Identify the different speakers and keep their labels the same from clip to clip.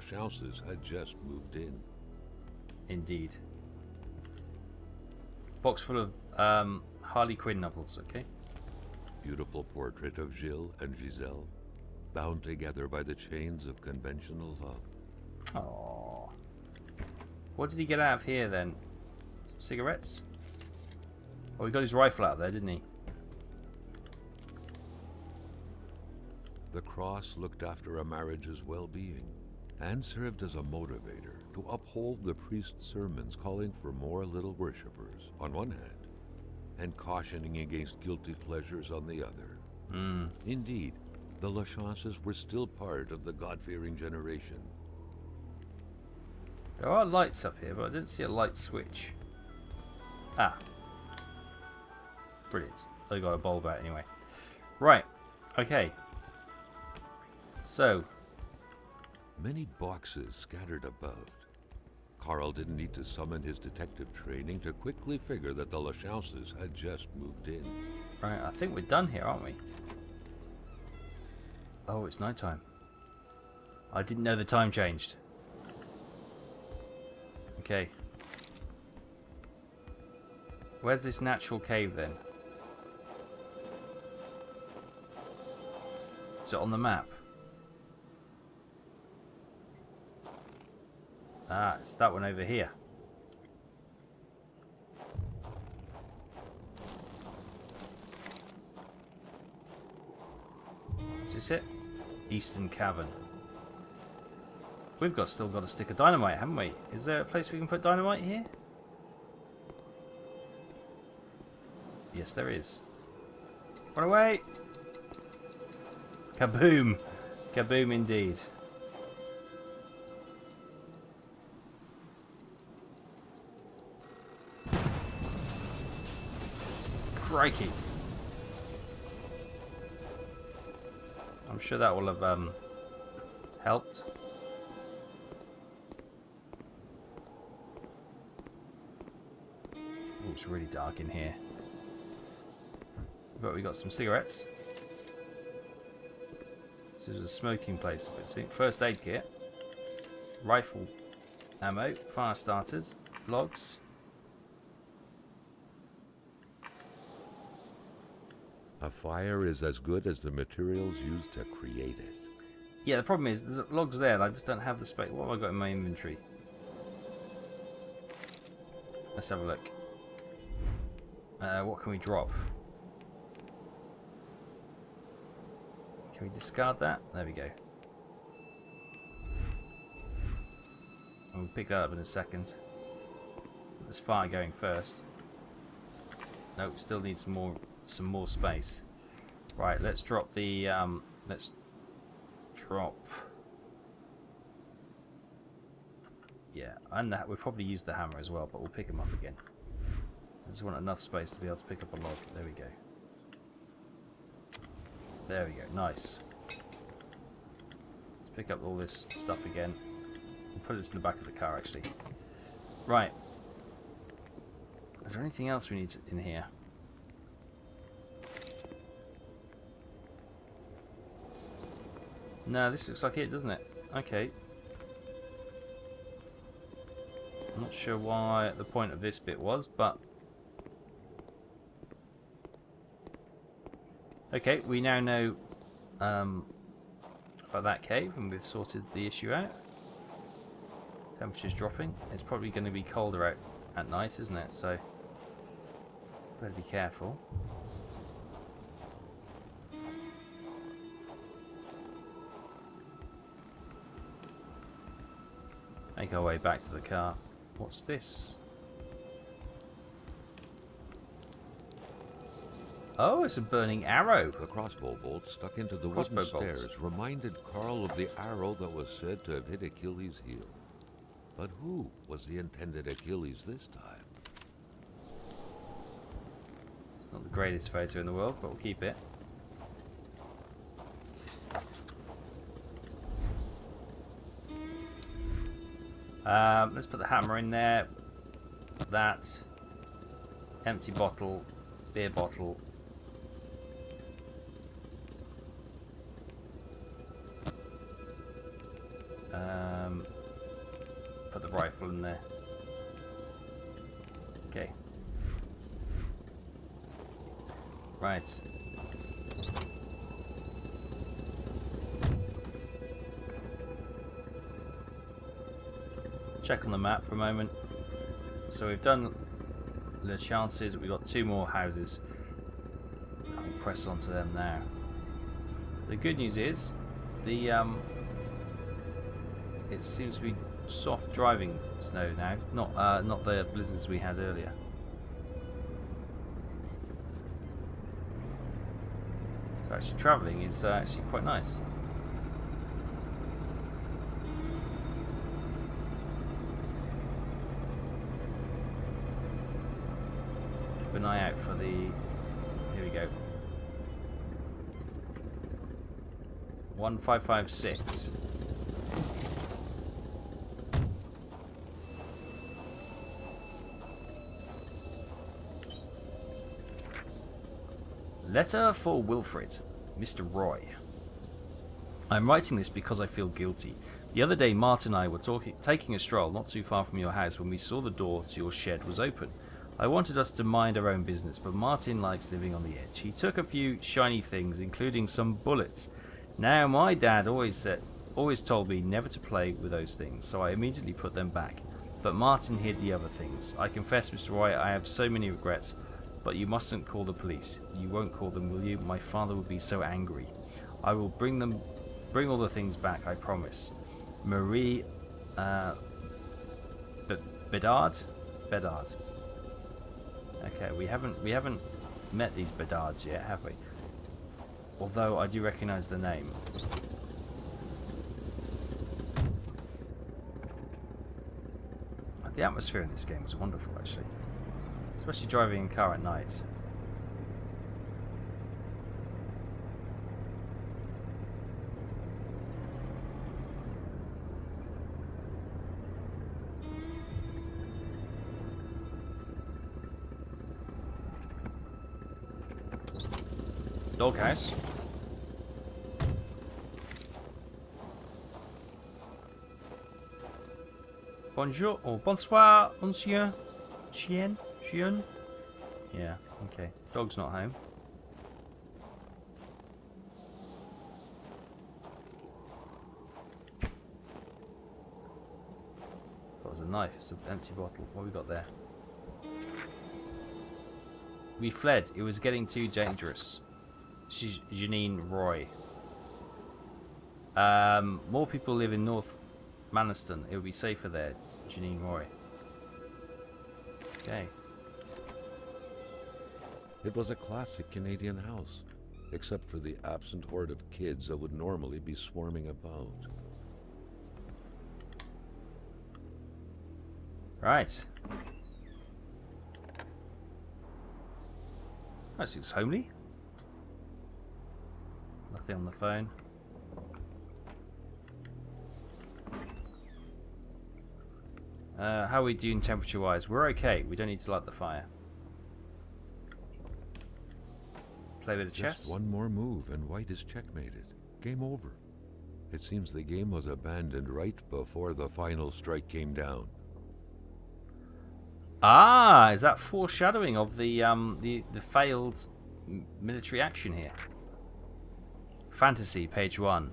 Speaker 1: Lachauses had just moved in.
Speaker 2: Indeed. Box full of Harley Quinn novels, okay?
Speaker 1: Beautiful portrait of Gilles and Giselle, bound together by the chains of conventional love.
Speaker 2: Oh. What did he get out of here then? Some cigarettes? Oh, he got his rifle out there, didn't he?
Speaker 1: The cross looked after a marriage's well-being and served as a motivator to uphold the priest's sermons calling for more little worshippers on one hand and cautioning against guilty pleasures on the other. Indeed, the Lachauses were still part of the God-fearing generation.
Speaker 2: There are lights up here, but I didn't see a light switch. Ah. Brilliant. They got a bulb out anyway. Right. Okay. So.
Speaker 1: Many boxes scattered about. Carl didn't need to summon his detective training to quickly figure that the Lachauses had just moved in.
Speaker 2: Right, I think we're done here, aren't we? Oh, it's nighttime. I didn't know the time changed. Okay. Where's this natural cave then? Is it on the map? Ah, it's that one over here. Is this it? Eastern Cavern. We've still got a stick of dynamite, haven't we? Is there a place we can put dynamite here? Yes, there is. Run away! Kaboom! Kaboom indeed. Crikey! I'm sure that will have helped. Oh, it's really dark in here. But we got some cigarettes. This is a smoking place. First aid kit, rifle ammo, fire starters, logs.
Speaker 1: A fire is as good as the materials used to create it.
Speaker 2: Yeah, the problem is there's logs there and I just don't have the space. What have I got in my inventory? Let's have a look. What can we drop? Can we discard that? There we go. And we'll pick that up in a second. There's fire going first. Nope, still need some more space. Right, let's drop the let's drop. Yeah, and we'll probably use the hammer as well, but we'll pick them up again. I just want enough space to be able to pick up a log. There we go. There we go. Nice. Let's pick up all this stuff again. We'll put this in the back of the car, actually. Right. Is there anything else we need in here? No, this looks like it, doesn't it? Okay. I'm not sure why the point of this bit was, but... Okay, we now know about that cave, and we've sorted the issue out. Temperature's dropping. It's probably going to be colder out at night, isn't it? So, better be careful. Make our way back to the car. What's this? Oh, it's a burning arrow.
Speaker 1: The crossbow bolt stuck into the wooden stairs reminded Carl of the arrow that was said to have hit Achilles' heel. But who was the intended Achilles this time?
Speaker 2: It's not the greatest photo in the world, but we'll keep it. Let's put the hammer in there. That empty bottle, beer bottle. put the rifle in there. Okay. Right. Check on the map for a moment. So we've done the chances. We've got 2 more houses. I'll press onto them now. The good news is the it seems to be soft driving snow now, not the blizzards we had earlier. So actually travelling is actually quite nice. Keep an eye out for the... Here we go. 1556. Letter for Wilfred, Mr. Roy. I'm writing this because I feel guilty. The other day Martin and I were taking a stroll not too far from your house when we saw the door to your shed was open. I wanted us to mind our own business, but Martin likes living on the edge. He took a few shiny things, including some bullets. Now my dad always told me never to play with those things, so I immediately put them back. But Martin hid the other things. I confess, Mr. Roy, I have so many regrets. But you mustn't call the police. You won't call them, will you? My father would be so angry. I will bring all the things back, I promise. Marie Bedard? Bedard. Okay, we haven't met these Bedards yet, have we? Although I do recognise the name. The atmosphere in this game was wonderful, actually. Especially driving a car at night. Doghouse. Bonjour or bonsoir, monsieur. Chien? Chien? Yeah, okay. Dog's not home. That was a knife. It's an empty bottle. What have we got there? We fled. It was getting too dangerous. Janine Roy. More people live in North Maniston. It would be safer there. Janine Roy. Okay.
Speaker 1: It was a classic Canadian house, except for the absent horde of kids that would normally be swarming about.
Speaker 2: Right. That seems homely. Nothing on the phone. How are we doing temperature-wise? We're okay. We don't need to light the fire. Play with the chess.
Speaker 1: Just one more move and white is checkmated. Game over. It seems the game was abandoned right before the final strike came down.
Speaker 2: Ah, is that foreshadowing of the failed military action here? Fantasy, page 1.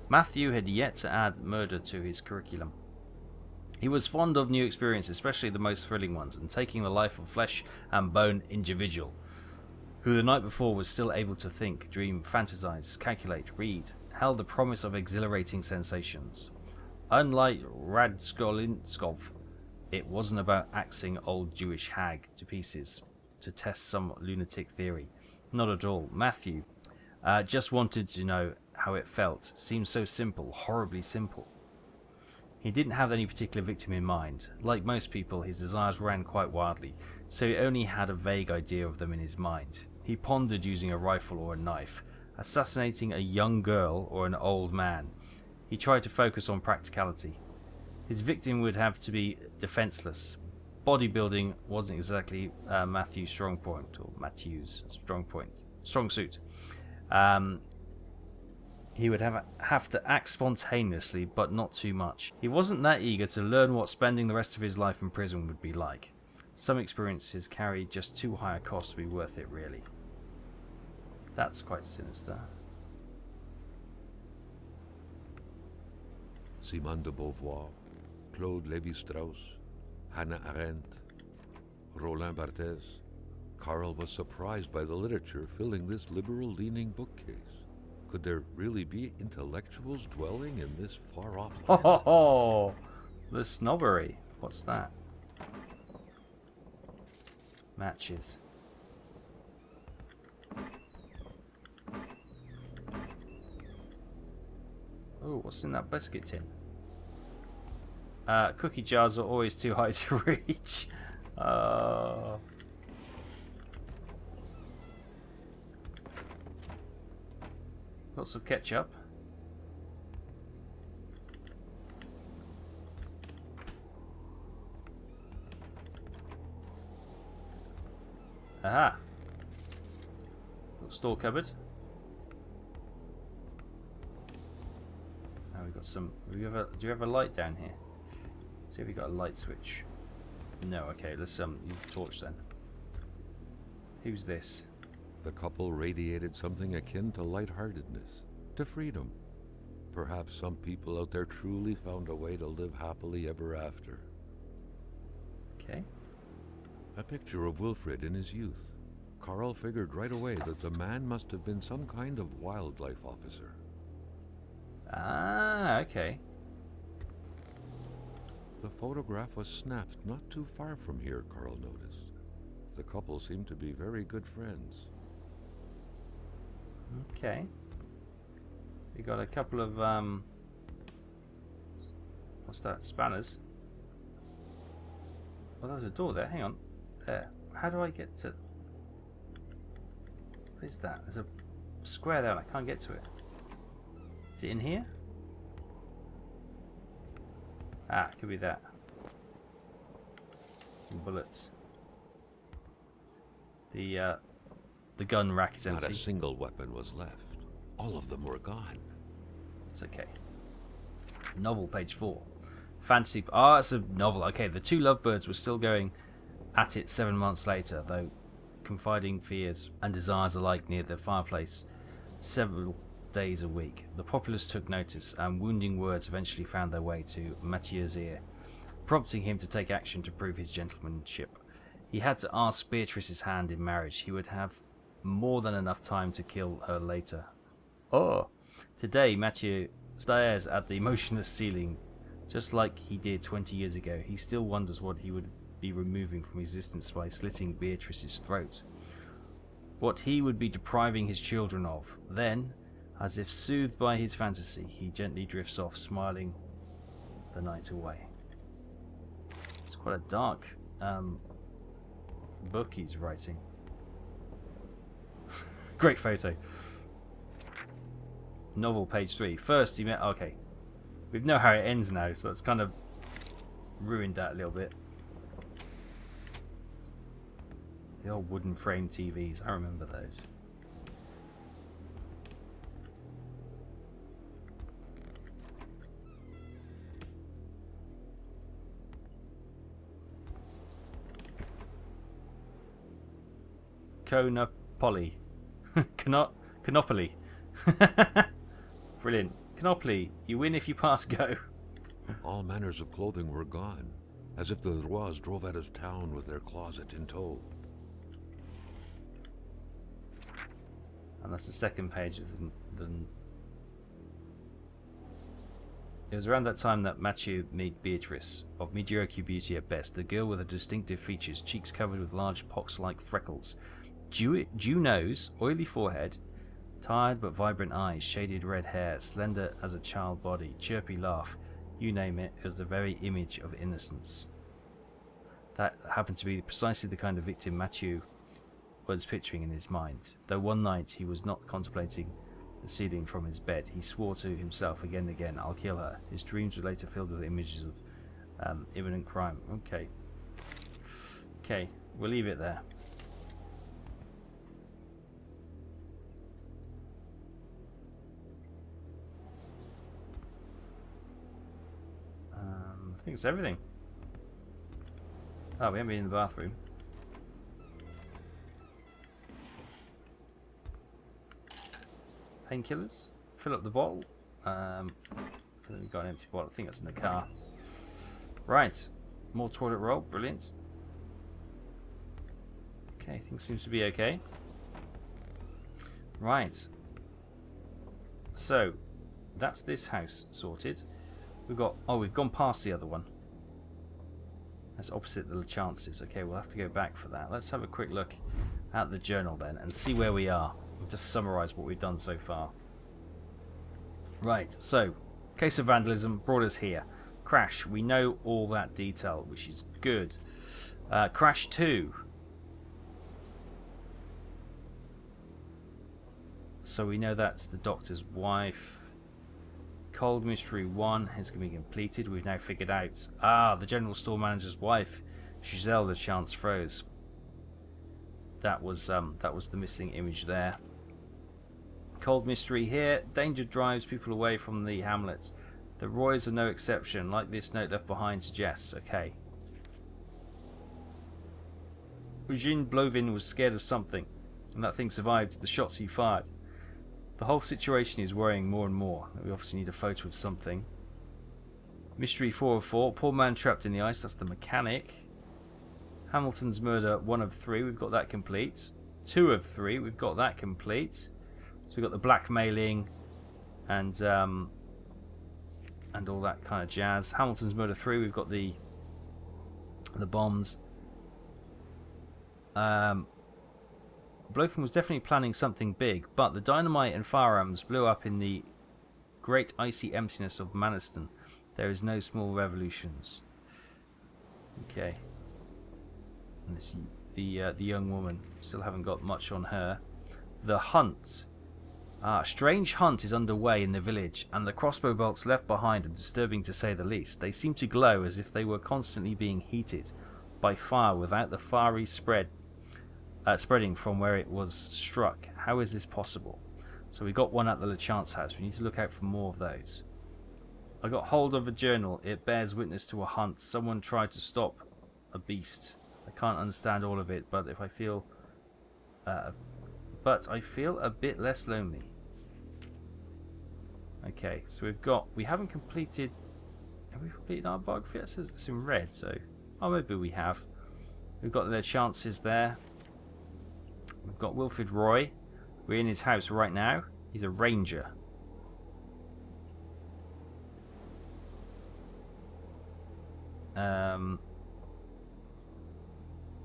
Speaker 2: Matthew had yet to add murder to his curriculum. He was fond of new experiences, especially the most thrilling ones, and taking the life of flesh and bone individual, who the night before was still able to think, dream, fantasize, calculate, read, held the promise of exhilarating sensations. Unlike Radskolinskov, it wasn't about axing old Jewish hag to pieces to test some lunatic theory. Not at all. Matthew just wanted to know how it felt. Seemed so simple, horribly simple. He didn't have any particular victim in mind. Like most people, his desires ran quite wildly, so he only had a vague idea of them in his mind. He pondered using a rifle or a knife, assassinating a young girl or an old man. He tried to focus on practicality. His victim would have to be defenseless. Bodybuilding wasn't exactly Matthew's strong point, or Matthew's strong point, strong suit. He would have to act spontaneously, but not too much. He wasn't that eager to learn what spending the rest of his life in prison would be like. Some experiences carry just too high a cost to be worth it, really. That's quite sinister.
Speaker 1: Simone de Beauvoir, Claude Lévi-Strauss, Hannah Arendt, Roland Barthes. Carl was surprised by the literature filling this liberal-leaning bookcase. Could there really be intellectuals dwelling in this far-off land?
Speaker 2: Oh, the snobbery. What's that? Matches. Oh, what's in that biscuit tin? Cookie jars are always too high to reach. Lots of ketchup. Aha! Got store cupboard. Now we've got some. Do you have a light down here? See if we got a light switch. No. Okay. Let's use the torch then. Who's this?
Speaker 1: The couple radiated something akin to lightheartedness, to freedom. Perhaps some people out there truly found a way to live happily ever after.
Speaker 2: Okay.
Speaker 1: A picture of Wilfred in his youth. Carl figured right away that the man must have been some kind of wildlife officer.
Speaker 2: Ah, okay.
Speaker 1: The photograph was snapped not too far from here, Carl noticed. The couple seemed to be very good friends.
Speaker 2: Okay. We got a couple of what's that? Spanners. Oh, there's a door there. Hang on. There. How do I get to? What is that? There's a square there and I can't get to it. Is it in here? Ah, could be that. Some bullets. The gun rack is empty.
Speaker 1: Not a single weapon was left. All of them were gone.
Speaker 2: It's okay. Novel, page 4. Fantasy. Ah, it's a novel. Okay, the two lovebirds were still going at it 7 months later, though confiding fears and desires alike near the fireplace several days a week. The populace took notice, and wounding words eventually found their way to Mathieu's ear, prompting him to take action to prove his gentlemanship. He had to ask Beatrice's hand in marriage. He would have more than enough time to kill her later. Oh! Today, Mathieu stares at the motionless ceiling, just like he did 20 years ago. He still wonders what he would be removing from existence by slitting Beatrice's throat. What he would be depriving his children of. Then, as if soothed by his fantasy, he gently drifts off, smiling the night away. It's quite a dark book he's writing. Great photo. Novel, page 3. First, he met. Okay, we know how it ends now, so it's kind of ruined that a little bit. The old wooden frame TVs, I remember those. Kona Polly. Canopoly. Brilliant. Canopoly. You win if you pass go.
Speaker 1: All manners of clothing were gone, as if the Rois drove out of town with their closet in tow.
Speaker 2: And that's the second page of the... It was around that time that Mathieu met Beatrice, of mediocre beauty at best, the girl with her distinctive features, cheeks covered with large pox-like freckles, dew nose, oily forehead, tired but vibrant eyes, shaded red hair, slender as a child body, chirpy laugh, you name it, it was the very image of innocence. That happened to be precisely the kind of victim Mathieu was picturing in his mind. Though one night he was not contemplating the ceiling from his bed, he swore to himself again and again, I'll kill her. His dreams were later filled with images of imminent crime. Okay, we'll leave it there. think it's everything. Oh, we haven't been in the bathroom. Painkillers. Fill up the bottle. We've got an empty bottle. I think that's in the car. Right. More toilet roll. Brilliant. Okay, things seems to be okay. Right. So, that's this house sorted. We've got... Oh, we've gone past the other one. That's opposite the chances. Okay, we'll have to go back for that. Let's have a quick look at the journal then and see where we are. I'll just summarise what we've done so far. Right, so, case of vandalism brought us here. Crash, we know all that detail, which is good. Crash 2. So we know that's the doctor's wife. Cold Mystery 1 is going to be completed. We've now figured out, the general store manager's wife, Giselle the Chance Froze. That was the missing image there. Cold Mystery here. Danger drives people away from the hamlets. The Roys are no exception, like this note left behind suggests. Okay. Eugene Blovin was scared of something, and that thing survived the shots he fired. The whole situation is worrying more and more. We obviously need a photo of something. Mystery 4 of 4. Poor man trapped in the ice. That's the mechanic. Hamilton's murder 1 of 3. We've got that complete. 2 of 3. We've got that complete. So we've got the blackmailing and all that kind of jazz. Hamilton's murder 3. We've got the bombs. Blofeld was definitely planning something big, but the dynamite and firearms blew up in the great icy emptiness of Maniston. There is no small revolutions. Okay. And this, the young woman, still haven't got much on her. The hunt. A strange hunt is underway in the village, and the crossbow bolts left behind are disturbing to say the least. They seem to glow as if they were constantly being heated by fire without the fiery spreading from where it was struck. How is this possible? So we got one at the LeChance house. We need to look out for more of those. I got hold of a journal. It bears witness to a hunt. Someone tried to stop a beast. I can't understand all of it, but I feel a bit less lonely. Okay, so we haven't completed. Have we completed our bug fit? It's in red, so maybe we have. We've got the chances there. We've got Wilfred Roy. We're in his house right now. He's a ranger. It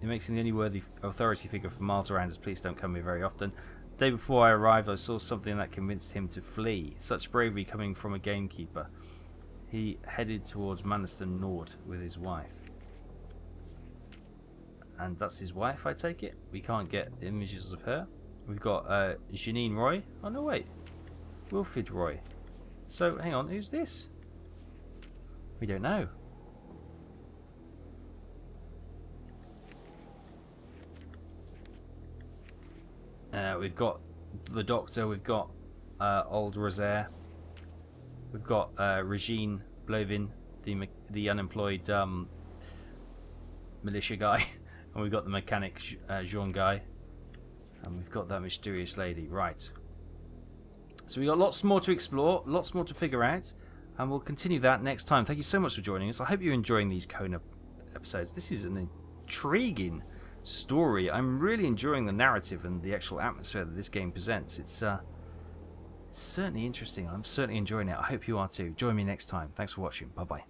Speaker 2: makes him the only worthy authority figure for miles around, as police don't come here very often. The day before I arrived, I saw something that convinced him to flee. Such bravery coming from a gamekeeper. He headed towards Maniston Nord with his wife. And that's his wife, I take it. We can't get images of her. We've got Janine Roy. Oh, no, wait. Wilfred Roy. So, hang on, who's this? We don't know. We've got the Doctor. We've got Old Rosaire. We've got Regine Blovin, the unemployed militia guy. And we've got the mechanic, Jean guy. And we've got that mysterious lady. Right. So we've got lots more to explore, lots more to figure out. And we'll continue that next time. Thank you so much for joining us. I hope you're enjoying these Kona episodes. This is an intriguing story. I'm really enjoying the narrative and the actual atmosphere that this game presents. It's certainly interesting. I'm certainly enjoying it. I hope you are too. Join me next time. Thanks for watching. Bye-bye.